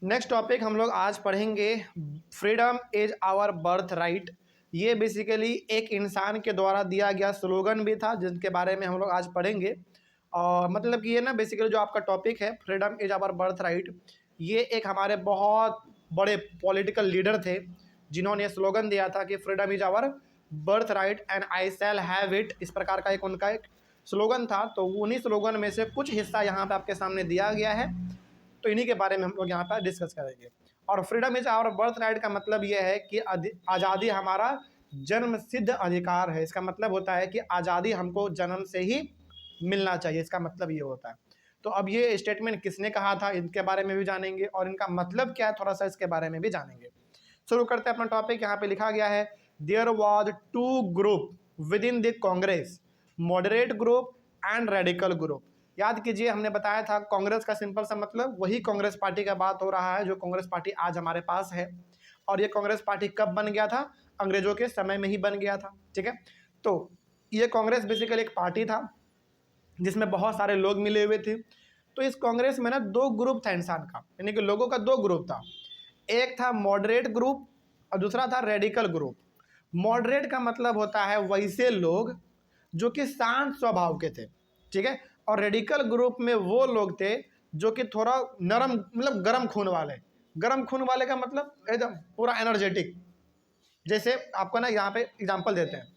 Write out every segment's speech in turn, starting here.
Next topic हम लोग आज पढ़ेंगे, freedom is our birthright. ये बेसिकली एक इंसान के द्वारा दिया गया स्लोगन भी था, जिसके बारे में हम लोग आज पढ़ेंगे। और मतलब कि ये ना बेसिकली जो आपका टॉपिक है freedom is our birthright, ये एक हमारे बहुत बड़े पॉलिटिकल लीडर थे जिन्होंने स्लोगन दिया था कि freedom is our birthright and I shall have it. इस प्रकार का एक उनका एक स्लोगन था। तो उन्हीं स्लोगन में से कुछ हिस्सा यहाँ पे आपके सामने दिया गया है, तो इन्हीं के बारे में हम लोग यहाँ पर डिस्कस करेंगे। और freedom is our birthright का मतलब ये है कि आज़ादी हमारा जन्म सिद्ध अधिकार है। इसका मतलब होता है कि आज़ादी हमको जन्म से ही मिलना चाहिए, इसका मतलब ये होता है। तो अब ये स्टेटमेंट किसने कहा था, इनके बारे में भी जानेंगे और इनका मतलब क्या है थोड़ा सा इसके बारे में भी जानेंगे। शुरू करते हैं अपना टॉपिक। यहाँ पे लिखा गया है, there was two group within the Congress, moderate group and radical group. याद कीजिए, हमने बताया था कांग्रेस का सिंपल सा मतलब वही कांग्रेस पार्टी का बात हो रहा है जो कांग्रेस पार्टी आज हमारे पास है। और ये कांग्रेस पार्टी कब बन गया था? अंग्रेजों के समय में ही बन गया था। ठीक है, तो ये कांग्रेस बेसिकली एक पार्टी था जिसमें बहुत सारे लोग मिले हुए थे। तो इस कांग्रेस में ना दो ग्रुप था इंसान का, यानी कि लोगों का दो ग्रुप था। एक था मॉडरेट ग्रुप और दूसरा था रेडिकल ग्रुप। मॉडरेट का मतलब होता है वैसे लोग जो कि शांत स्वभाव के थे, ठीक है। और रेडिकल ग्रुप में वो लोग थे जो कि थोड़ा नरम, मतलब गर्म खून वाले। गर्म खून वाले का मतलब एकदम पूरा एनर्जेटिक। जैसे आपको ना यहाँ पे एग्जांपल देते हैं,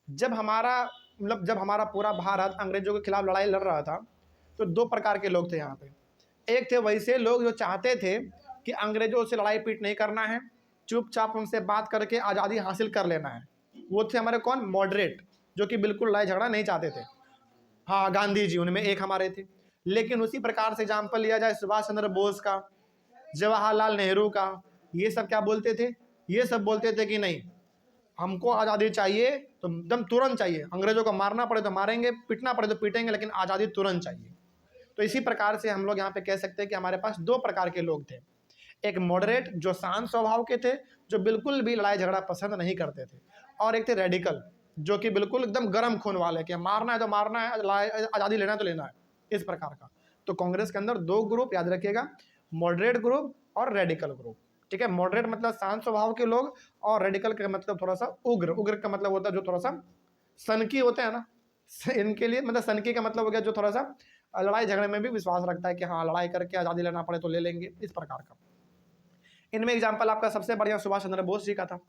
जब हमारा पूरा भारत अंग्रेजों के खिलाफ लड़ाई लड़ रहा था, तो दो प्रकार के लोग थे यहाँ पे। एक थे वैसे लोग जो चाहते थे कि अंग्रेजों से लड़ाई पीट नहीं करना है, चुपचाप उनसे बात करके आज़ादी हासिल कर लेना है। वो थे हमारे कौन? मॉडरेट, जो कि बिल्कुल लड़ाई झगड़ा नहीं चाहते थे। हाँ, गांधी जी उनमें एक हमारे थे। लेकिन उसी प्रकार से एग्जाम्पल लिया जाए सुभाष चंद्र बोस का, जवाहरलाल नेहरू का, ये सब क्या बोलते थे? ये सब बोलते थे कि नहीं, हमको आज़ादी चाहिए तो एकदम तुरंत चाहिए, अंग्रेजों को मारना पड़े तो मारेंगे, पीटना पड़े तो पीटेंगे, लेकिन आज़ादी तुरंत चाहिए। तो इसी प्रकार से हम लोग यहाँ पे कह सकते हैं कि हमारे पास दो प्रकार के लोग थे। एक मॉडरेट जो शांत स्वभाव के थे, जो बिल्कुल भी लड़ाई झगड़ा पसंद नहीं करते थे, और एक थे रेडिकल जो कि बिल्कुल एकदम गर्म खून वाले, कि मारना है तो मारना है, आज़ादी लेना है तो लेना है, इस प्रकार का। तो कांग्रेस के अंदर दो ग्रुप याद रखिएगा, मॉडरेट ग्रुप और रेडिकल ग्रुप। ठीक है, मॉडरेट मतलब शांत स्वभाव के लोग, और रेडिकल का मतलब थोड़ा सा उग्र। उग्र का मतलब होता है जो थोड़ा सा सनकी होते हैं ना, इनके लिए मतलब सनकी का मतलब हो गया जो थोड़ा सा लड़ाई झगड़े में भी विश्वास रखता है कि हाँ, लड़ाई करके आज़ादी लेना पड़े तो ले लेंगे, इस प्रकार का। इनमें एग्जाम्पल आपका सबसे बढ़िया सुभाष चंद्र बोस जी का था।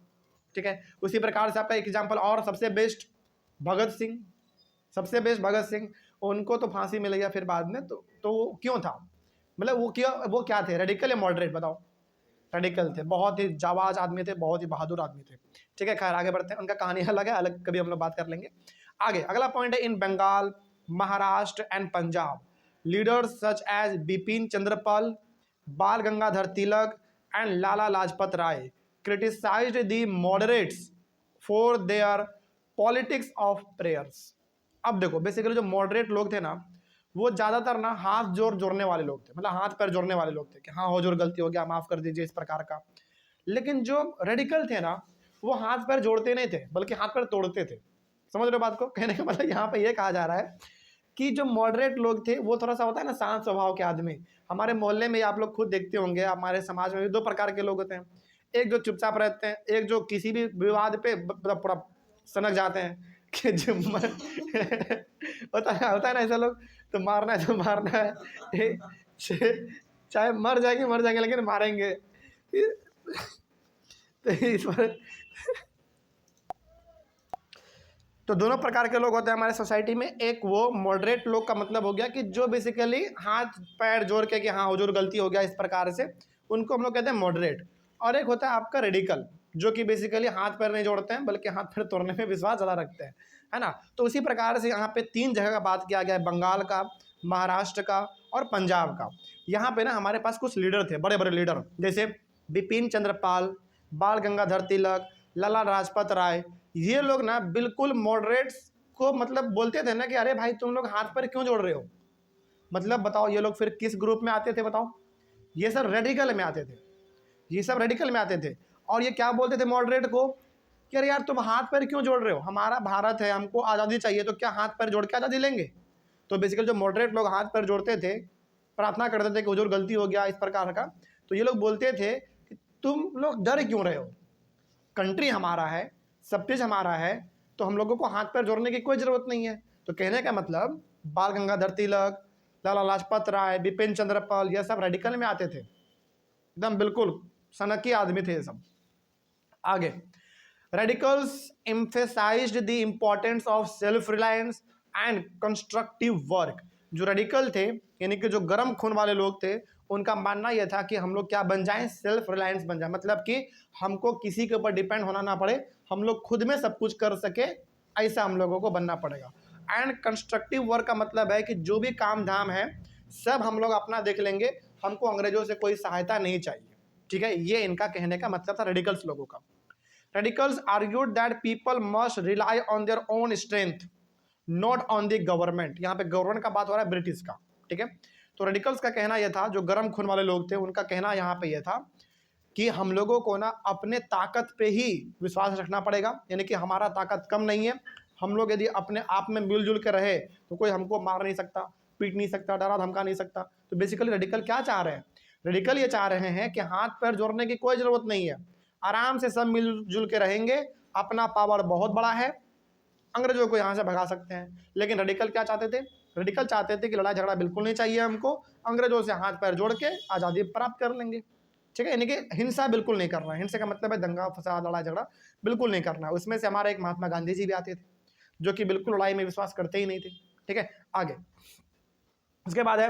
ठीक है, उसी प्रकार से आपका एक एग्जाम्पल और सबसे बेस्ट भगत सिंह, सबसे बेस्ट भगत सिंह। उनको तो फांसी मिल गया फिर बाद में, तो वो क्यों था? मतलब वो क्या थे, रेडिकल या मॉडरेट? बताओ। रेडिकल थे, बहुत ही जाबाज आदमी थे, बहुत ही बहादुर आदमी थे। ठीक है, खैर आगे बढ़ते हैं, उनका कहानी अलग है, अलग कभी हम लोग बात कर लेंगे। आगे अगला पॉइंट है, in Bengal, Maharashtra and Punjab, leaders such as Bipin Chandrapal, Bal Gangadhar Tilak and Lala Lajpat Rai criticised the moderates for their politics of prayers. अब देखो, बेसिकली जो मॉडरेट लोग थे ना, वो ज़्यादातर ना हाथ जोड़ने वाले लोग थे, मतलब हाथ पैर जोड़ने वाले लोग थे कि हाँ हुजूर गलती हो गया, माफ़ कर दीजिए, इस प्रकार का। लेकिन जो रेडिकल थे ना, वो हाथ पैर जोड़ते नहीं थे, बल्कि हाथ पैर तोड़ते थे। समझ रहे हो बात को? कहने का मतलब यहाँ पे ये कहा जा रहा है कि जो मॉडरेट लोग थे वो थोड़ा सा होता है ना शांत स्वभाव के आदमी। हमारे मोहल्ले में आप लोग खुद देखते होंगे, हमारे समाज में भी दो प्रकार के लोग होते हैं। एक जो चुपचाप रहते हैं, एक जो किसी भी विवाद पे मतलब पूरा सनक जाते हैं कि जो होता है ना ऐसा लोग, तो मारना है तो मारना है, चाहे मर जाएंगे लेकिन मारेंगे। तो इस पर तो दोनों प्रकार के लोग होते हैं हमारे सोसाइटी में। एक वो मॉडरेट लोग का मतलब हो गया कि जो बेसिकली हाथ पैर जोड़ के कि हाँ हुजूर गलती हो गया, इस प्रकार से, उनको हम लोग कहते हैं मॉडरेट। और एक होता है आपका रेडिकल, जो कि बेसिकली हाथ पैर नहीं जोड़ते हैं, बल्कि हाथ पैर तोड़ने में विश्वास ज़्यादा रखते हैं, है ना। तो उसी प्रकार से यहाँ पे तीन जगह का बात किया गया है, बंगाल का, महाराष्ट्र का और पंजाब का। यहाँ पे ना हमारे पास कुछ लीडर थे, बड़े बड़े लीडर, जैसे बिपिन चंद्रपाल, बाल गंगाधर तिलक, लाला लाजपत राय। ये लोग ना बिल्कुल मॉडरेट्स को मतलब बोलते थे ना कि अरे भाई तुम लोग हाथ पर क्यों जोड़ रहे हो। मतलब बताओ, ये लोग फिर किस ग्रुप में आते थे बताओ? ये सब रेडिकल में आते थे, ये सब रेडिकल में आते थे। और ये क्या बोलते थे मॉडरेट को कि अरे यार तुम हाथ पैर क्यों जोड़ रहे हो, हमारा भारत है, हमको आज़ादी चाहिए, तो क्या हाथ पैर जोड़ के आज़ादी लेंगे? तो बेसिकली जो मॉडरेट लोग हाथ पैर जोड़ते थे, प्रार्थना करते थे कि हुजूर गलती हो गया, इस प्रकार का, तो ये लोग बोलते थे कि तुम लोग डर क्यों रहे हो, कंट्री हमारा है, सब चीज़ हमारा है, तो हम लोगों को हाथ पैर जोड़ने की कोई ज़रूरत नहीं है। तो कहने का मतलब बाल गंगाधर तिलक, लाला लाजपत राय, बिपिन चंद्र पाल, ये सब रेडिकल में आते थे, एकदम बिल्कुल सनकी आदमी थे ये सब। आगे, radicals emphasized the importance of self reliance and constructive work। जो रेडिकल थे यानी कि जो गर्म खून वाले लोग थे, उनका मानना यह था कि हम लोग क्या बन जाएं, सेल्फ रिलायंस बन जाए, मतलब कि हमको किसी के ऊपर डिपेंड होना ना पड़े, हम लोग खुद में सब कुछ कर सके, ऐसा हम लोगों को बनना पड़ेगा। एंड कंस्ट्रक्टिव वर्क का मतलब है कि जो भी काम धाम है सब हम लोग अपना देख लेंगे, हमको अंग्रेजों से कोई सहायता नहीं चाहिए। ठीक है, ये इनका कहने का मतलब था रेडिकल्स लोगों का। Radicals argued that people must rely on their own strength, not on the government। यहाँ पे गवर्नमेंट का बात हो रहा है ब्रिटिश का, ठीक है। तो रेडिकल्स का कहना यह था, जो गर्म खून वाले लोग थे उनका कहना यहाँ पे यह था कि हम लोगों को ना अपने ताकत पे ही विश्वास रखना पड़ेगा, यानी कि हमारा ताकत कम नहीं है, हम लोग यदि अपने आप में मिलजुल के रहे तो कोई हमको मार नहीं सकता, पीट नहीं सकता, डरा धमका नहीं सकता। तो बेसिकली रेडिकल क्या चाह रहे हैं, रेडिकल ये चाह रहे हैं कि हाथ पैर जोड़ने की कोई ज़रूरत नहीं है, आराम से सब मिलजुल के रहेंगे, अपना पावर बहुत बड़ा है, अंग्रेजों को यहाँ से भगा सकते हैं। लेकिन रेडिकल क्या चाहते थे, रेडिकल चाहते थे कि लड़ाई झगड़ा बिल्कुल नहीं चाहिए हमको, अंग्रेजों से हाथ पैर जोड़ के आज़ादी प्राप्त कर लेंगे। ठीक है, यानी कि हिंसा बिल्कुल नहीं करना है, हिंसा का मतलब है दंगा फसाद लड़ाई झगड़ा बिल्कुल नहीं करना है। उसमें से हमारे एक महात्मा गांधी जी भी आते थे, जो कि बिल्कुल लड़ाई में विश्वास करते ही नहीं थे। ठीक है, आगे उसके बाद है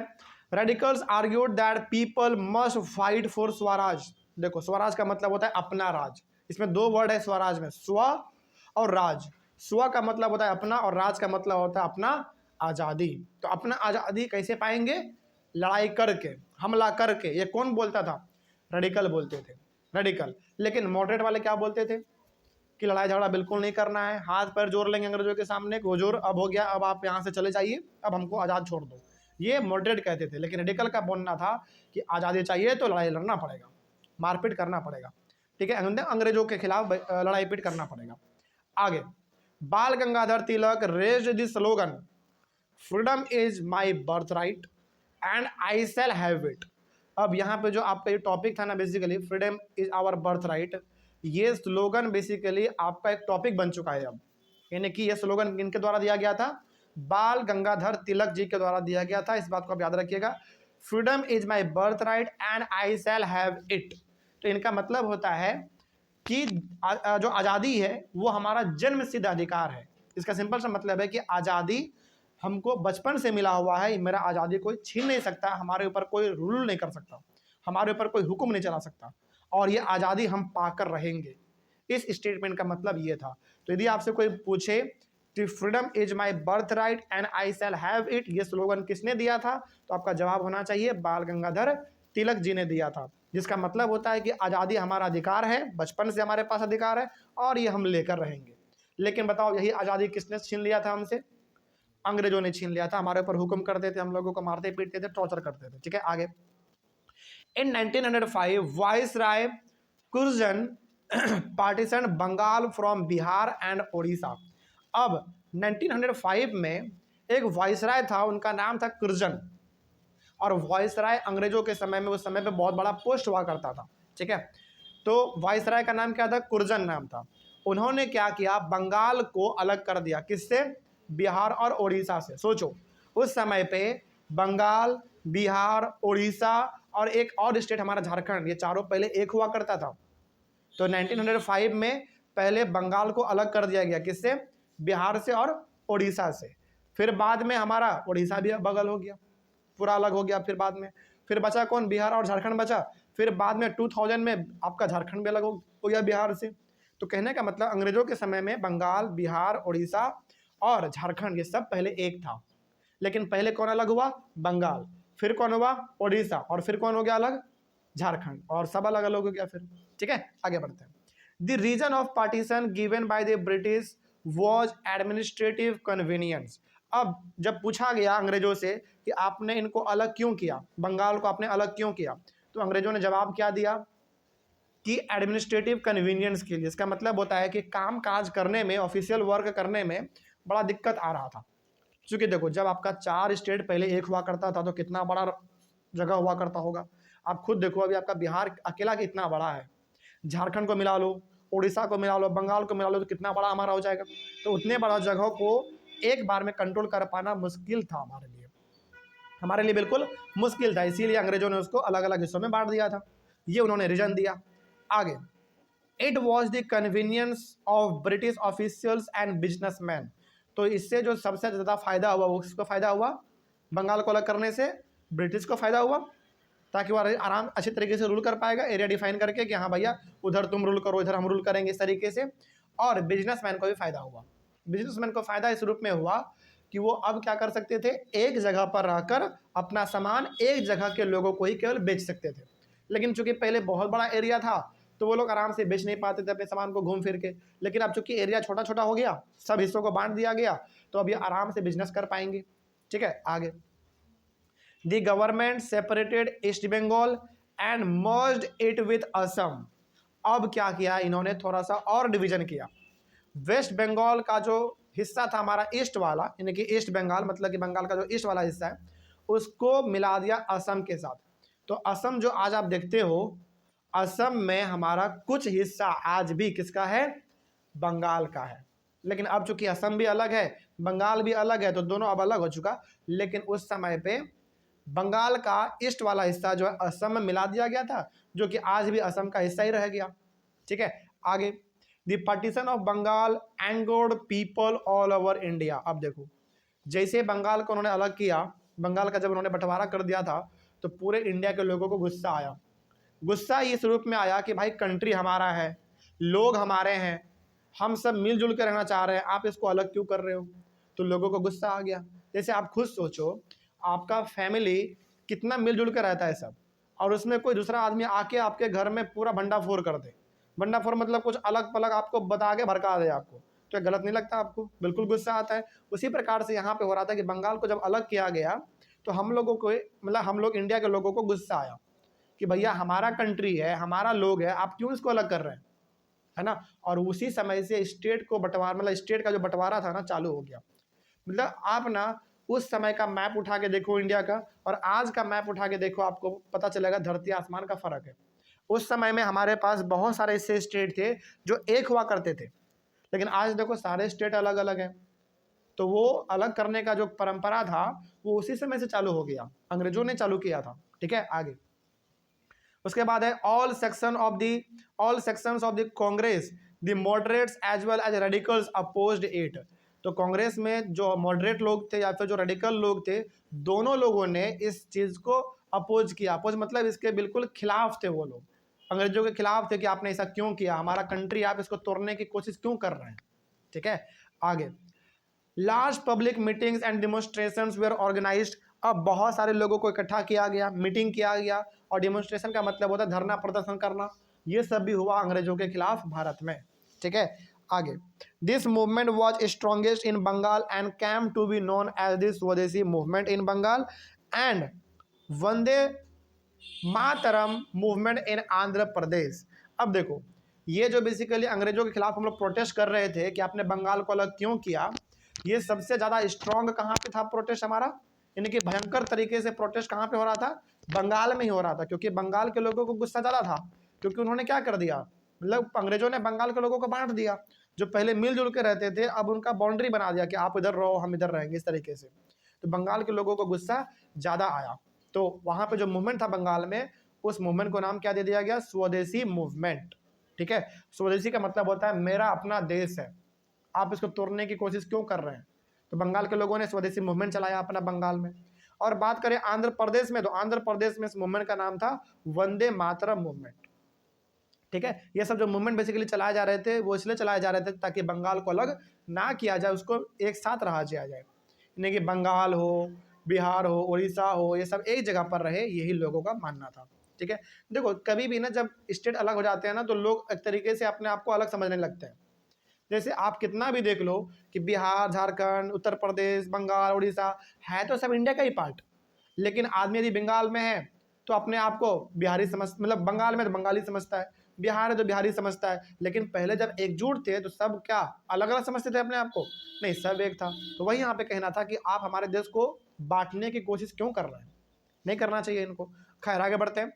radicals argued that people must fight for Swaraj. देखो, स्वराज का मतलब होता है अपना राज, इसमें दो वर्ड है स्वराज में, स्व और राज। स्व का मतलब होता है अपना और राज का मतलब होता है अपना आज़ादी। तो अपना आज़ादी कैसे पाएंगे, लड़ाई करके, हमला करके। ये कौन बोलता था, रेडिकल बोलते थे, रेडिकल। लेकिन मॉडरेट वाले क्या बोलते थे कि लड़ाई झगड़ा बिल्कुल नहीं करना है, हाथ पैर जोड़ लेंगे अंग्रेजों के सामने, हुजूर अब हो गया, अब आप यहाँ से चले जाइए, अब हमको आज़ाद छोड़ दो, ये मॉडरेट कहते थे। लेकिन रेडिकल का बोलना था कि आज़ादी चाहिए तो लड़ाई लड़ना पड़ेगा, मारपीट करना पड़ेगा। ठीक है, अंग्रेजों के खिलाफ लड़ाई पीट करना पड़ेगा। आगे, Bal Gangadhar Tilak raised the slogan freedom is my birthright and I shall have it. अब यहाँ पे जो आपका ये टॉपिक था ना, basically freedom is our birthright, ये स्लोगन बेसिकली आपका एक टॉपिक बन चुका है अब। यानी कि ये स्लोगन इनके द्वारा दिया गया था, बाल गंगाधर तिलक जी के द्वारा दिया गया था, इस बात को आप याद रखिएगा। Freedom is my birthright and I shall have it. तो इनका मतलब होता है कि जो आज़ादी है वो हमारा जन्म सिद्ध अधिकार है। इसका सिंपल सा मतलब है कि आज़ादी हमको बचपन से मिला हुआ है, मेरा आज़ादी कोई छीन नहीं सकता, हमारे ऊपर कोई रूल नहीं कर सकता, हमारे ऊपर कोई हुक्म नहीं चला सकता, और ये आज़ादी हम पाकर रहेंगे। इस स्टेटमेंट का मतलब ये था। तो यदि आपसे कोई पूछे कि freedom is my birthright and I shall have it, ये स्लोगन किसने दिया था, तो आपका जवाब होना चाहिए बाल गंगाधर तिलक जी ने दिया था। जिसका मतलब होता है कि आज़ादी हमारा अधिकार है, बचपन से हमारे पास अधिकार है और ये हम लेकर रहेंगे। लेकिन बताओ, यही आज़ादी किसने छीन लिया था हमसे, अंग्रेजों ने छीन लिया था, हमारे ऊपर हुक्म करते थे, हम लोगों को मारते पीटते थे, टॉर्चर करते थे। ठीक है, आगे in 1905 viceroy Curzon partition Bengal from Bihar and Odisha. अब 1905 में एक वाइसराय था, उनका नाम था कुर्जन, और वाइसराय अंग्रेजों के समय में, उस समय पे बहुत बड़ा पोस्ट हुआ करता था। ठीक है, तो वाइसराय का नाम क्या था, कुर्जन नाम था। उन्होंने क्या किया, बंगाल को अलग कर दिया, किससे, बिहार और उड़ीसा से। सोचो, उस समय पे बंगाल, बिहार, उड़ीसा और एक और स्टेट हमारा झारखंड, ये चारों पहले एक हुआ करता था। तो 1905 में पहले बंगाल को अलग कर दिया गया, किससे, बिहार से और उड़ीसा से। फिर बाद में हमारा उड़ीसा भी बगल हो गया, पूरा अलग हो गया। फिर बाद में फिर बचा कौन, बिहार और झारखंड बचा। फिर बाद में 2000 में आपका झारखंड भी अलग हो गया बिहार से। तो कहने का मतलब अंग्रेजों के समय में बंगाल, बिहार, उड़ीसा और झारखंड ये सब पहले एक था। लेकिन पहले कौन अलग हुआ, बंगाल, फिर कौन हुआ, उड़ीसा, और फिर कौन हो गया अलग, झारखंड, और सब अलग अलग हो गया फिर। ठीक है, आगे बढ़ते हैं। The reason of partition given by the British was administrative convenience. अब जब पूछा गया अंग्रेजों से कि आपने इनको अलग क्यों किया, बंगाल को आपने अलग क्यों किया, तो अंग्रेजों ने जवाब क्या दिया कि एडमिनिस्ट्रेटिव कन्वीनियंस के लिए। इसका मतलब होता है कि काम काज करने में, ऑफिशियल वर्क करने में बड़ा दिक्कत आ रहा था। क्योंकि देखो, जब आपका 4 स्टेट पहले एक हुआ करता था तो कितना बड़ा जगह हुआ करता होगा। आप खुद देखो अभी आपका बिहार अकेला कितना बड़ा है, झारखंड को मिला लो, उड़ीसा को मिला लो, बंगाल को मिला लो, तो कितना बड़ा हमारा हो जाएगा। तो उतने बड़ा जगहों को एक बार में कंट्रोल कर पाना मुश्किल था हमारे लिए बिल्कुल मुश्किल था। इसीलिए अंग्रेजों ने उसको अलग अलग हिस्सों में बांट दिया था, ये उन्होंने रीजन दिया। आगे, it was the convenience of British officials and businessman. तो इससे जो सबसे ज़्यादा फायदा हुआ वो किसको फायदा हुआ, बंगाल को अलग करने से ब्रिटिश को फायदा हुआ, ताकि वो आराम अच्छे तरीके से रूल कर पाएगा, एरिया डिफाइन करके कि हाँ भैया उधर तुम रूल करो, इधर हम रूल करेंगे, इस तरीके से। और बिजनेसमैन को भी फायदा हुआ। बिजनेसमैन को फायदा इस रूप में हुआ कि वो अब क्या कर सकते थे, एक जगह पर रहकर अपना सामान एक जगह के लोगों को ही केवल बेच सकते थे। लेकिन चूंकि पहले बहुत बड़ा एरिया था तो वो लोग आराम से बेच नहीं पाते थे अपने सामान को घूम फिर के। लेकिन अब चूंकि एरिया छोटा छोटा हो गया, सब हिस्सों को बांट दिया गया, तो अब ये आराम से बिजनेस कर पाएंगे। ठीक है, आगे, the government separated East Bengal and merged it with Assam. अब क्या किया इन्होंने, थोड़ा सा और डिवीजन किया। वेस्ट बंगाल का जो हिस्सा था हमारा ईस्ट वाला, यानी कि ईस्ट बंगाल मतलब कि बंगाल का जो ईस्ट वाला हिस्सा है, उसको मिला दिया असम के साथ। तो असम जो आज आप देखते हो, असम में हमारा कुछ हिस्सा आज भी किसका है, बंगाल का है। लेकिन अब चूंकि असम भी अलग है, बंगाल भी अलग है, तो दोनों अब अलग हो चुका। लेकिन उस समय पे बंगाल का ईस्ट वाला हिस्सा जो है असम में मिला दिया गया था, जो कि आज भी असम का हिस्सा ही रह गया। ठीक है, आगे, the partition of Bengal angered people all over India. अब देखो, जैसे बंगाल को उन्होंने अलग किया, बंगाल का जब उन्होंने बंटवारा कर दिया था, तो पूरे इंडिया के लोगों को गुस्सा आया। गुस्सा इस रूप में आया कि भाई कंट्री हमारा है, लोग हमारे हैं, हम सब मिलजुल कर रहना चाह रहे हैं, आप इसको अलग क्यों कर रहे हो। तो लोगों को गुस्सा आ गया। जैसे आप खुद सोचो, आपका फैमिली कितना मिलजुल कर रहता है सब, और उसमें कोई दूसरा आदमी आके आपके घर में पूरा भंडाफोड़ कर दे, भंडाफोड़ मतलब कुछ अलग पलग आपको बता के भड़का दे आपको, तो ये गलत नहीं लगता आपको, बिल्कुल गुस्सा आता है। उसी प्रकार से यहाँ पे हो रहा था कि बंगाल को जब अलग किया गया तो हम लोगों को, मतलब हम लोग इंडिया के लोगों को गुस्सा आया कि भैया हमारा कंट्री है, हमारा लोग है, आप क्यों इसको अलग कर रहे हैं, है ना। और उसी समय से स्टेट को बंटवारा, मतलब स्टेट का जो बंटवारा था ना, चालू हो गया। मतलब आप ना उस समय का मैप उठा के देखो इंडिया का, और आज का मैप उठा के देखो, आपको पता चलेगा धरती आसमान का फर्क है। उस समय में हमारे पास बहुत सारे ऐसे स्टेट थे जो एक हुआ करते थे, लेकिन आज देखो सारे स्टेट अलग अलग हैं। तो वो अलग करने का जो परंपरा था वो उसी समय से चालू हो गया, अंग्रेजों ने चालू किया था। ठीक है, आगे, उसके बाद है all sections of the Congress, the moderates as well as radicals opposed it. तो कांग्रेस में जो मॉडरेट लोग थे या फिर जो रेडिकल लोग थे, दोनों लोगों ने इस चीज को अपोज किया। अपोज मतलब इसके बिल्कुल खिलाफ थे वो लोग, अंग्रेजों के खिलाफ थे कि आपने ऐसा क्यों किया, हमारा कंट्री आप इसको तोड़ने की कोशिश क्यों कर रहे हैं। ठीक है, आगे, large public meetings and demonstrations were organised. अब बहुत सारे लोगों को इकट्ठा किया गया, मीटिंग किया गया, और डिमोन्स्ट्रेशन का मतलब होता है धरना प्रदर्शन करना। ये सब भी हुआ अंग्रेजों के खिलाफ भारत में। ठीक है, आगे, this movement was strongest in Bengal and came to be known as this Swadeshi movement in Bengal and Vande Mataram movement in Andhra Pradesh. अब देखो, ये जो बेसिकली अंग्रेजों के खिलाफ हम लोग प्रोटेस्ट कर रहे थे कि आपने बंगाल को अलग क्यों किया, ये सबसे ज़्यादा स्ट्रॉन्ग कहाँ पे था प्रोटेस्ट हमारा, यानी कि भयंकर तरीके से प्रोटेस्ट कहाँ पे हो रहा था, बंगाल में ही हो रहा था। क्योंकि बंगाल के लोगों को गुस्सा ज़्यादा था, क्योंकि उन्होंने क्या कर दिया, मतलब अंग्रेजों ने बंगाल के लोगों को बांट दिया। जो पहले मिलजुल के रहते थे अब उनका बाउंड्री बना दिया कि आप इधर रहो हम इधर रहेंगे, इस तरीके से। तो बंगाल के लोगों को गुस्सा ज़्यादा आया। तो वहाँ पे जो मूवमेंट था बंगाल में, उस मूवमेंट को नाम क्या दे दिया गया, स्वदेशी मूवमेंट। ठीक है, स्वदेशी का मतलब होता है मेरा अपना देश है, आप इसको तोड़ने की कोशिश क्यों कर रहे हैं। तो बंगाल के लोगों ने स्वदेशी मूवमेंट चलाया अपना बंगाल में। और बात करें आंध्र प्रदेश में, तो आंध्र प्रदेश में इस मूवमेंट का नाम था वंदे मातरम मूवमेंट। ठीक है, ये सब जो मूवमेंट बेसिकली चलाए जा रहे थे वो इसलिए चलाए जा रहे थे ताकि बंगाल को अलग ना किया जाए, उसको एक साथ रहा किया जाए, यानी कि बंगाल हो, बिहार हो, उड़ीसा हो, ये सब एक जगह पर रहे, यही लोगों का मानना था। ठीक है, देखो कभी भी ना जब स्टेट अलग हो जाते हैं ना, तो लोग एक तरीके से अपने आप को अलग समझने लगते हैं। जैसे आप कितना भी देख लो कि बिहार, झारखंड, उत्तर प्रदेश, बंगाल, उड़ीसा है तो सब इंडिया का ही पार्ट, लेकिन आदमी यदि बंगाल में है तो अपने आप को बिहारी मतलब बंगाल में तो बंगाली समझता है, बिहार है तो बिहारी समझता है। लेकिन पहले जब एकजुट थे तो सब क्या अलग अलग समझते थे अपने आप को, नहीं सब एक था। तो वही यहाँ पे कहना था कि आप हमारे देश को बांटने की कोशिश क्यों कर रहे हैं, नहीं करना चाहिए इनको। खैर आगे बढ़ते हैं,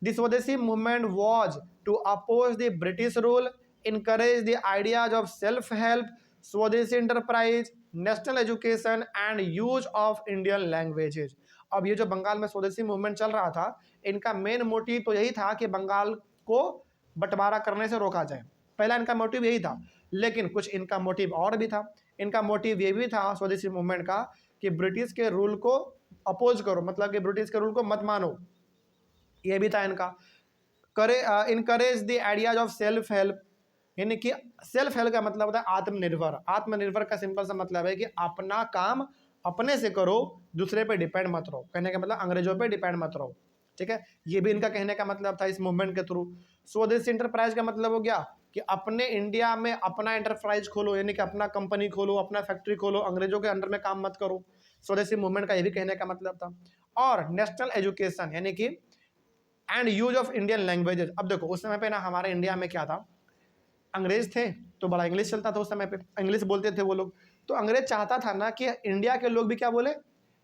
the swadeshi movement was to oppose the British rule, encourage the ideas of self help, swadeshi enterprise, national education and use of Indian languages. अब ये जो बंगाल में स्वदेशी मूवमेंट चल रहा था, इनका मेन मोटिव तो यही था कि बंगाल को बंटवारा करने से रोका जाए। पहला इनका मोटिव यही था, लेकिन कुछ इनका मोटिव और भी था। इनका मोटिव ये भी था स्वदेशी मूवमेंट का कि ब्रिटिश के रूल को अपोज करो, मतलब कि ब्रिटिश के रूल को मत मानो, ये भी था इनका। Encourage the ideas of self help, यानी कि सेल्फ हेल्प का मतलब होता है आत्मनिर्भर। आत्मनिर्भर का सिंपल सा मतलब है कि अपना काम अपने से करो, दूसरे पे डिपेंड मत रहो। कहने का मतलब अंग्रेजों पे डिपेंड मत रहो, ठीक है। ये भी इनका कहने का मतलब था इस मूवमेंट के थ्रू। स्वदेशी इंटरप्राइज का मतलब हो गया कि अपने इंडिया में अपना एंटरप्राइज खोलो, यानी कि अपना कंपनी खोलो, अपना फैक्ट्री खोलो, अंग्रेजों के अंडर में काम मत करो। स्वदेशी मूवमेंट का ये भी कहने का मतलब था। और नेशनल एजुकेशन, यानी कि and use of Indian languages. अब देखो उस समय पे ना हमारे इंडिया में क्या था, अंग्रेज थे तो बड़ा इंग्लिश चलता था, उस समय पे इंग्लिश बोलते थे वो लोग। तो अंग्रेज चाहता था ना कि इंडिया के लोग भी क्या बोले,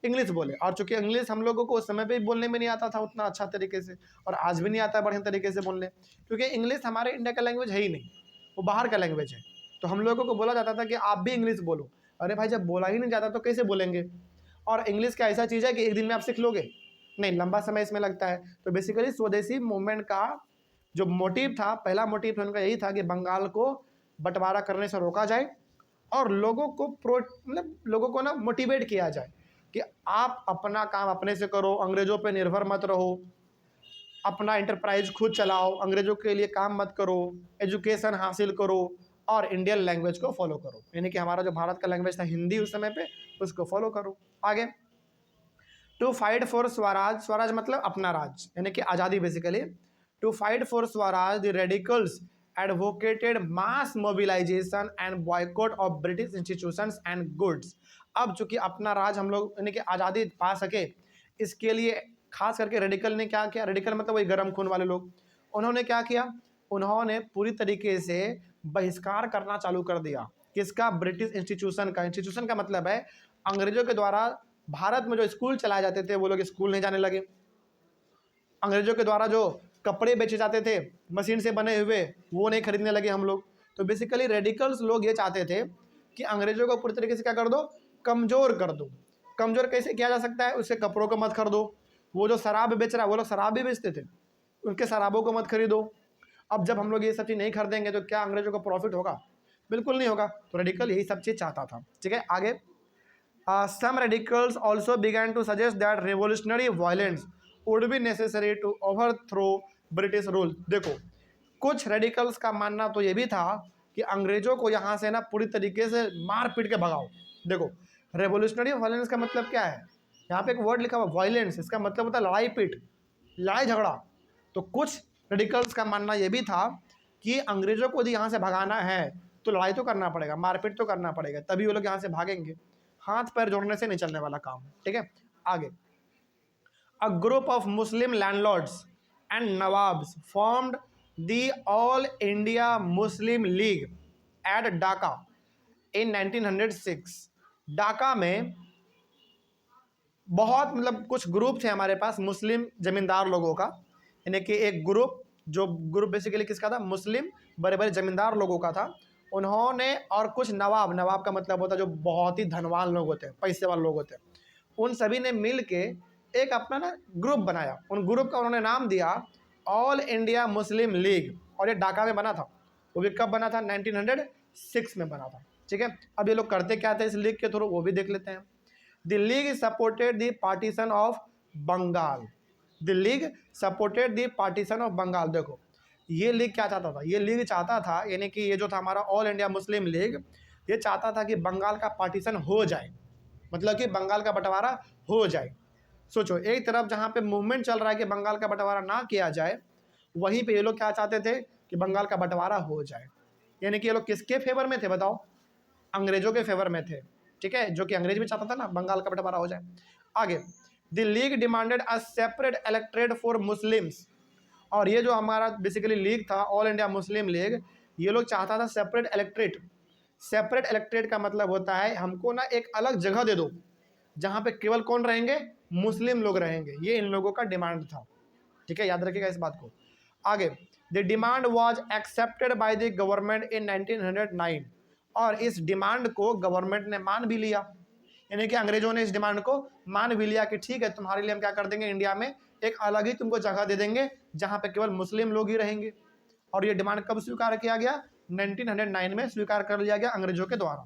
इंग्लिश बोले। और चूंकि इंग्लिश हम लोगों को उस समय पे बोलने में नहीं आता था उतना अच्छा तरीके से, और आज भी नहीं आता है बढ़िया तरीके से बोलने, क्योंकि इंग्लिश हमारे इंडिया का लैंग्वेज है ही नहीं, वो बाहर का लैंग्वेज है। तो हम लोगों को बोला जाता था कि आप भी इंग्लिश बोलो। अरे भाई, जब बोला ही नहीं जाता तो कैसे बोलेंगे। और इंग्लिश क्या ऐसा चीज़ है कि एक दिन में आप सीख लोगे, नहीं, लंबा समय इसमें लगता है। तो बेसिकली स्वदेशी मूवमेंट का जो मोटिव था, पहला मोटिव उनका यही था कि बंगाल को बंटवारा करने से रोका जाए और लोगों को मतलब लोगों को ना मोटिवेट किया जाए कि आप अपना काम अपने से करो, अंग्रेजों पे निर्भर मत रहो, अपना इंटरप्राइज खुद चलाओ, अंग्रेजों के लिए काम मत करो, एजुकेशन हासिल करो और इंडियन लैंग्वेज को फॉलो करो। यानी कि हमारा जो भारत का लैंग्वेज था हिंदी उस समय पे, उसको फॉलो करो। आगे, to fight for swaraj, swaraj मतलब अपना राज, यानी कि आज़ादी basically. To fight for swaraj the radicals advocated mass mobilisation and boycott of British institutions and goods. अब चूंकि अपना राज हम लोग यानी कि आज़ादी पा सके, इसके लिए खास करके रेडिकल ने क्या किया, रेडिकल मतलब वही गर्म खून वाले लोग, उन्होंने क्या किया, उन्होंने पूरी तरीके से बहिष्कार करना चालू कर दिया। किसका, ब्रिटिश इंस्टीट्यूशन का। इंस्टीट्यूशन का मतलब है अंग्रेजों के द्वारा भारत में जो स्कूल चलाए जाते थे वो लोग स्कूल नहीं जाने लगे। अंग्रेजों के द्वारा जो कपड़े बेचे जाते थे मशीन से बने हुए, वो नहीं खरीदने लगे हम लोग। तो बेसिकली रेडिकल्स लोग ये चाहते थे कि अंग्रेजों को पूरी तरीके से क्या कर दो, कमज़ोर कर दो। कमज़ोर कैसे किया जा सकता है, उसके कपड़ों को मत खरीदो। वो जो शराब बेच रहा है, वो लोग शराब भी बेचते थे, उनके शराबों को मत खरीदो। अब जब हम लोग ये सब चीज़ नहीं खरीदेंगे तो क्या अंग्रेजों को प्रॉफिट होगा, बिल्कुल नहीं होगा। तो रेडिकल यही सब चीज़ चाहता था, ठीक है। आगे, some radicals also began to suggest that revolutionary violence would be necessary to overthrow British rule। देखो, कुछ रेडिकल्स का मानना तो ये भी था कि अंग्रेजों को यहाँ से ना पूरी तरीके से मार पीट के भगाओ। देखो, रेवोल्यूशनरी वायलेंस का मतलब क्या है, यहाँ पे एक वर्ड लिखा हुआ वायलेंस, इसका मतलब होता है लड़ाई पीट, लड़ाई झगड़ा। तो कुछ रेडिकल्स का मानना ये भी था कि अंग्रेजों को यदि यहाँ से भगाना है तो लड़ाई तो करना पड़ेगा, मारपीट तो करना पड़ेगा, तभी वो लोग यहाँ से भागेंगे। हाथ पैर जोड़ने से नहीं चलने वाला काम, ठीक है। आगे, a group of Muslim landlords and nawabs formed the All India Muslim League at Dhaka in 1906। Dhaka में बहुत मतलब कुछ ग्रुप थे हमारे पास मुस्लिम जमींदार लोगों का, यानी कि एक ग्रुप, जो ग्रुप बेसिकली किसका था, मुस्लिम बड़े बड़े जमींदार लोगों का था। उन्होंने और कुछ नवाब, नवाब का मतलब होता है जो बहुत ही धनवान लोग होते हैं, पैसे वाले लोग होते हैं, उन सभी ने मिल के एक अपना ना ग्रुप बनाया। उन ग्रुप का उन्होंने नाम दिया ऑल इंडिया मुस्लिम लीग, और ये ढाका में बना था। वो भी कब बना था, 1906 में बना था, ठीक है। अब ये लोग करते क्या थे इस लीग के थ्रू, वो भी देख लेते हैं। The League supported the partition of Bengal. The League supported the partition of Bengal. देखो, ये लीग क्या चाहता था, ये लीग चाहता था, यानी कि ये जो था हमारा ऑल इंडिया मुस्लिम लीग, ये चाहता था कि बंगाल का पार्टीशन हो जाए, मतलब कि बंगाल का बंटवारा हो जाए। सोचो, एक तरफ जहाँ पे मूवमेंट चल रहा है कि बंगाल का बंटवारा ना किया जाए, वहीं पे ये लोग क्या चाहते थे कि बंगाल का बंटवारा हो जाए। यानी कि ये लोग किसके फेवर में थे बताओ, अंग्रेजों के फेवर में थे, ठीक है, जो कि अंग्रेज भी चाहता था ना बंगाल का बंटवारा हो जाए। आगे, the League demanded a separate electorate for Muslims. और ये जो हमारा बेसिकली लीग था ऑल इंडिया मुस्लिम लीग, ये लोग चाहता था सेपरेट इलेक्ट्रेट। सेपरेट इलेक्ट्रेट का मतलब होता है हमको ना एक अलग जगह दे दो जहाँ पे केवल कौन रहेंगे, मुस्लिम लोग रहेंगे। ये इन लोगों का डिमांड था, ठीक है, याद रखिएगा इस बात को। आगे, the demand was accepted by the government in 1909, और इस डिमांड को गवर्नमेंट ने मान भी लिया, यानी कि अंग्रेजों ने इस डिमांड को मान भी लिया कि ठीक है, तुम्हारे लिए हम क्या कर देंगे, इंडिया में एक अलग ही तुमको जगह दे देंगे जहां पे केवल मुस्लिम लोग ही रहेंगे। और ये डिमांड कब स्वीकार किया गया, 1909 में स्वीकार कर लिया गया अंग्रेजों के द्वारा।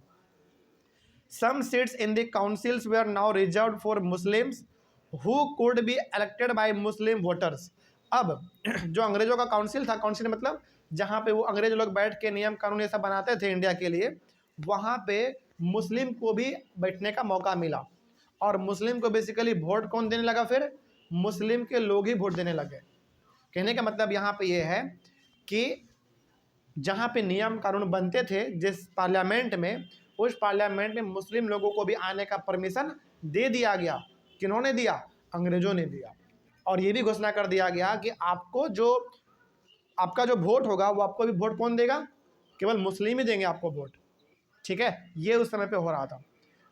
Some seats in the councils were now reserved for Muslims who could be elected by Muslim voters. अब जो अंग्रेजों का काउंसिल था, काउंसिल मतलब जहां पे वो अंग्रेज लोग बैठ के नियम कानून ये सब बनाते थे इंडिया के लिए, वहां पे मुस्लिम को भी बैठने का मौका मिला। और मुस्लिम को बेसिकली वोट कौन देने लगा, फिर मुस्लिम के लोग ही वोट देने लगे। कहने का मतलब यहाँ पे ये है कि जहाँ पे नियम कानून बनते थे जिस पार्लियामेंट में, उस पार्लियामेंट में मुस्लिम लोगों को भी आने का परमिशन दे दिया गया। किन्होंने दिया, अंग्रेजों ने दिया। और ये भी घोषणा कर दिया गया कि आपको जो आपका जो वोट होगा वो आपको भी वोट कौन देगा, केवल मुस्लिम ही देंगे आपको वोट। ठीक है, ये उस समय पे हो रहा था।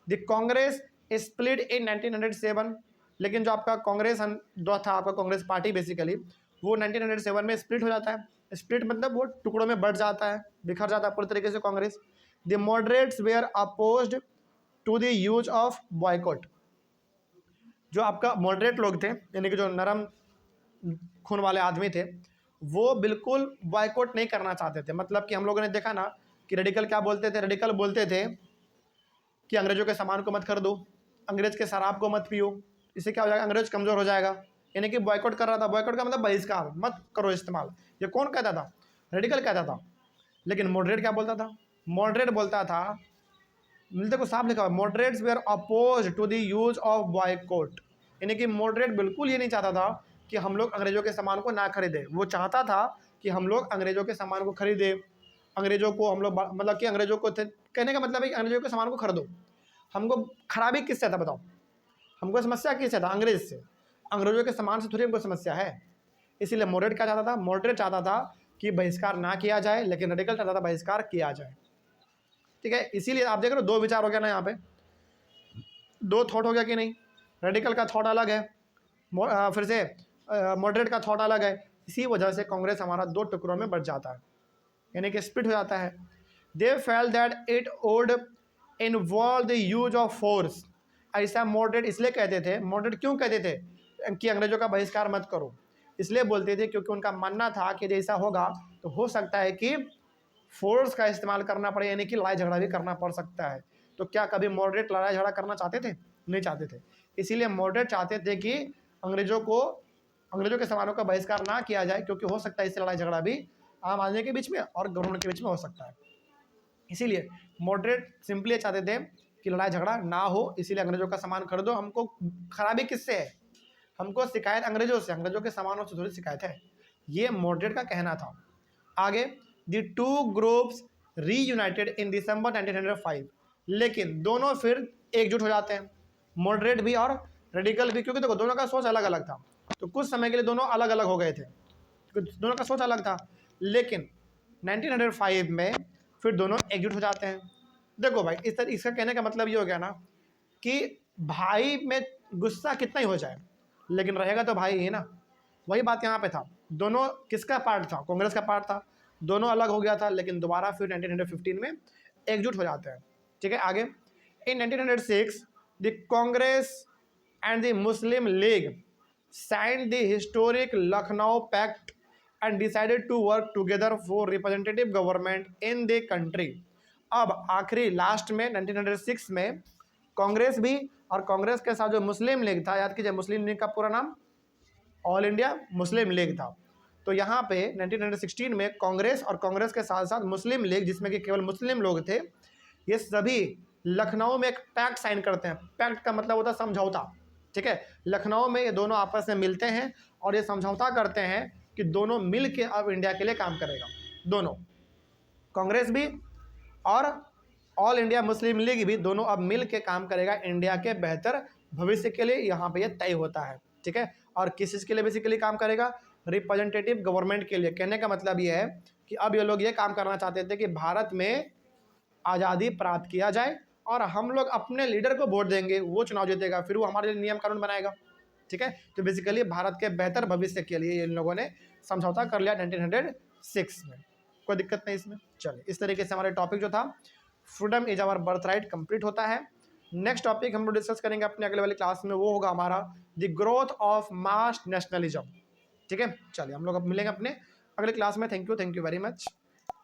द कांग्रेस स्प्लिट इन 1907, लेकिन जो आपका कांग्रेस जो था, आपका कांग्रेस पार्टी बेसिकली वो 1907 में स्प्लिट हो जाता है। स्प्लिट मतलब वो टुकड़ों में बढ़ जाता है, बिखर जाता है पूरी तरीके से Congress. The moderates were opposed to the use of boycott. जो आपका मॉडरेट लोग थे, यानी कि जो नरम खून वाले आदमी थे, वो बिल्कुल बॉयकॉट नहीं करना चाहते थे। मतलब कि हम लोगों ने देखा ना कि रेडिकल क्या बोलते थे, रेडिकल बोलते थे कि अंग्रेजों के सामान को मत खरीदो, अंग्रेज के शराब को मत पियो, इससे क्या हो जाएगा, अंग्रेज कमजोर हो जाएगा। यानी कि बॉयकॉट कर रहा था। बॉयकॉट का मतलब बहिष्कार, मत करो इस्तेमाल। ये कौन कहता था, रेडिकल कहता था। लेकिन मॉडरेट क्या बोलता था, मॉडरेट बोलता था, मिलते को साफ लिखा हुआ, moderates were oppose to the use of boycott. यानी कि मॉडरेट बिल्कुल ये नहीं चाहता था कि हम लोग अंग्रेजों के सामान को ना खरीदे। वो चाहता था कि हम लोग अंग्रेजों के सामान को खरीदे, अंग्रेजों को हम लोग मतलब कि अंग्रेजों को कहने का मतलब है कि अंग्रेजों के सामान को खरीदो। हमको खराबी किससे था बताओ, हमको समस्या किससे था, अंग्रेज से। अंग्रेजों के सामान से थोड़ी हमको समस्या है। इसीलिए मॉडरेट क्या चाहता था, मॉडरेट चाहता था कि बहिष्कार ना किया जाए, लेकिन रेडिकल चाहता था बहिष्कार किया जाए। ठीक है, इसीलिए आप देख रहे हो दो विचार हो गया ना, यहाँ पे दो थॉट हो गया कि नहीं। रेडिकल का थॉट अलग है, फिर से मॉडरेट का थॉट अलग है। इसी वजह से कांग्रेस हमारा दो टुकड़ों में बढ़ जाता है, यानी कि स्प्लिट हो जाता है। They felt that it would involve the use of force. ऐसा मॉडरेट इसलिए कहते थे, मॉडरेट क्यों कहते थे कि अंग्रेजों का बहिष्कार मत करो, इसलिए बोलते थे क्योंकि उनका मानना था कि जैसा होगा तो हो सकता है कि फोर्स का इस्तेमाल करना पड़े, यानी कि लड़ाई झगड़ा भी करना पड़ सकता है। तो क्या कभी मॉडरेट लड़ाई झगड़ा करना चाहते थे, नहीं चाहते थे। इसीलिए मॉडरेट चाहते थे कि अंग्रेजों के सामानों का बहिष्कार ना किया जाए, क्योंकि हो सकता है इससे लड़ाई झगड़ा भी आम आदमी के बीच में और गवर्नमेंट के बीच में हो सकता है। इसीलिए मॉडरेट सिंपली चाहते थे कि लड़ाई झगड़ा ना हो, इसीलिए अंग्रेजों का सामान खरीदो। हमको खराबी किससे है, हमको शिकायत अंग्रेजों से, अंग्रेजों के सामानों से थोड़ी शिकायत है। ये मॉडरेट का कहना था। आगे, द टू ग्रुप्स रीयूनाइटेड इन दिसंबर 1905, लेकिन दोनों फिर एकजुट हो जाते हैं, मॉडरेट भी और रेडिकल भी, क्योंकि देखो दोनों का सोच अलग अलग था। तो कुछ समय के लिए दोनों अलग अलग हो गए थे, क्योंकि दोनों का सोच अलग था। लेकिन 1905 में फिर दोनों एकजुट हो जाते हैं। देखो भाई, इस तरह इसका कहने का मतलब ये हो गया ना कि भाई में गुस्सा कितना ही हो जाए, लेकिन रहेगा तो भाई ही ना। वही बात यहाँ पे था। दोनों किसका पार्ट था, कांग्रेस का पार्ट था। दोनों अलग हो गया था, लेकिन दोबारा फिर 1915 में एकजुट हो जाते हैं। ठीक है, आगे, in 1906 the Congress and the Muslim League signed the historic Lucknow pact and decided to work together for representative government in the country। अब आखिरी लास्ट में 1906 में कांग्रेस भी और कांग्रेस के साथ जो मुस्लिम लीग था, याद कीजिए मुस्लिम लीग का पूरा नाम ऑल इंडिया मुस्लिम लीग था। तो यहाँ पे 1916 में कांग्रेस और कांग्रेस के साथ साथ मुस्लिम लीग, जिसमें कि केवल मुस्लिम लोग थे, ये सभी लखनऊ में एक पैक्ट साइन करते हैं। पैक्ट का मतलब होता है समझौता। ठीक है, लखनऊ में ये दोनों आपस में मिलते हैं और ये समझौता करते हैं कि दोनों मिल के अब इंडिया के लिए काम करेगा। दोनों, कांग्रेस भी और ऑल इंडिया मुस्लिम लीग भी, दोनों अब मिल के काम करेगा इंडिया के बेहतर भविष्य के लिए। यहाँ पे ये तय होता है। ठीक है, और किस चीज़ के लिए बेसिकली काम करेगा, रिप्रेजेंटेटिव गवर्नमेंट के लिए। कहने का मतलब ये है कि अब ये लोग ये काम करना चाहते थे कि भारत में आज़ादी प्राप्त किया जाए और हम लोग अपने लीडर को वोट देंगे, वो चुनाव जीतेगा, फिर वो हमारे लिए नियम कानून बनाएगा। ठीक है। तो बेसिकली भारत के बेहतर भविष्य के लिए इन लोगों ने समझौता कर लिया 1906 में। कोई दिक्कत नहीं इसमें। चलिए, इस तरीके से हमारे टॉपिक जो था freedom is our birthright complete होता है। नेक्स्ट टॉपिक हम लोग डिस्कस करेंगे अपने अगले वाली क्लास में, वो होगा हमारा the growth of mass nationalism. ठीक है, चलिए हम लोग अब मिलेंगे अपने अगले क्लास में। Thank you very much.